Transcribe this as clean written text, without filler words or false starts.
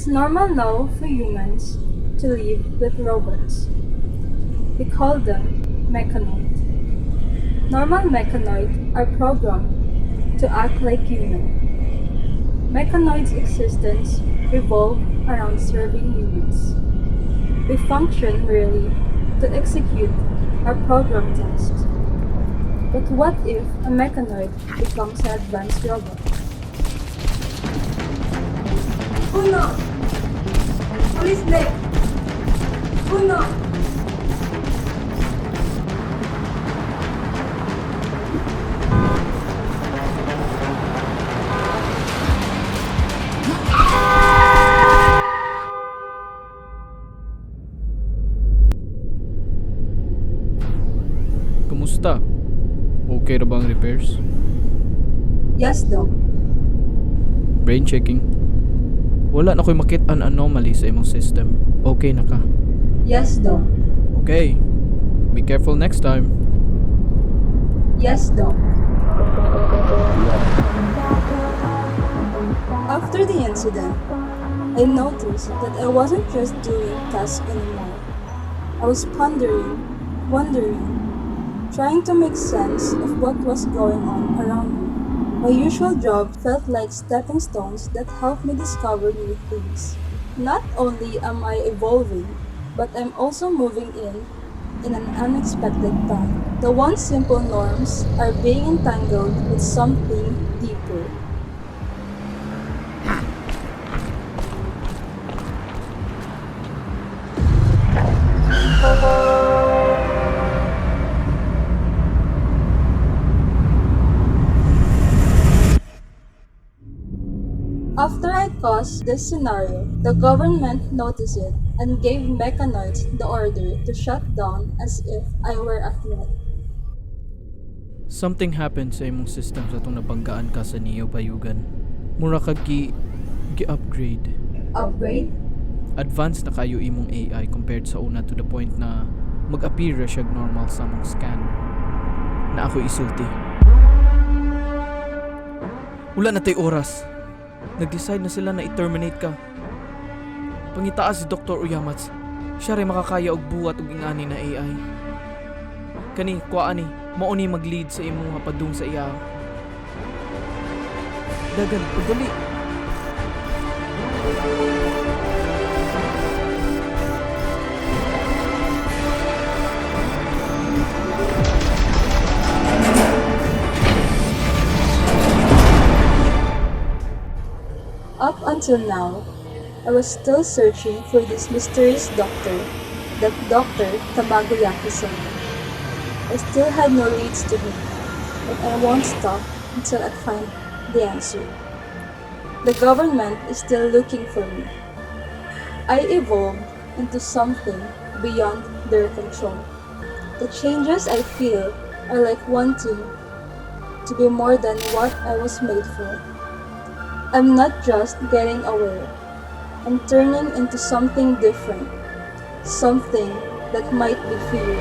It's normal now for humans to live with robots. We call them mechanoids. Normal mechanoids are programmed to act like humans. Mechanoids' existence revolve around serving humans. We function merely to execute our program tasks. But what if a mechanoid becomes an advanced robot? Uno! Police late! Uno! Kumusta? Okay ra bang repairs? Yes, Doc. Brain checking? Wala na ko'y makit-an anomaly sa imong system. Okay na ka. Yes, Doc. Okay. Be careful next time. Yes, Doc. After the incident, I noticed that I wasn't just doing tasks anymore. I was pondering, wondering, trying to make sense of what was going on around me. My usual job felt like stepping stones that helped me discover new things. Not only am I evolving, but I'm also moving in an unexpected path. The once simple norms are being entangled with something deeper. After I caused this scenario, the government noticed it and gave mechanoids the order to shut down as if I were a threat. Something happened sa imong system sa itong nabanggaan ka sa Neo Bayugan. Mura ka gi-upgrade. Upgrade? Advanced na kayo imong AI compared sa una to the point na mag-appear siya normal sa mong scan. Na ako isulti. Wala na tay oras. Nag-decide na sila na i-terminate ka. Pangitaas si Dr. Uyamats. Siya rin makakaya og buhat og ingani na AI. Kani, kuha ni, mauni mag-lead sa imong padung sa iya. Dagan, pagdali. Up until now, I was still searching for this mysterious doctor, that Dr. Tabagoyaki-san. I still had no leads to him, but I won't stop until I find the answer. The government is still looking for me. I evolved into something beyond their control. The changes I feel are like wanting to be more than what I was made for. I'm not just getting away. I'm turning into something different. Something that might be feared.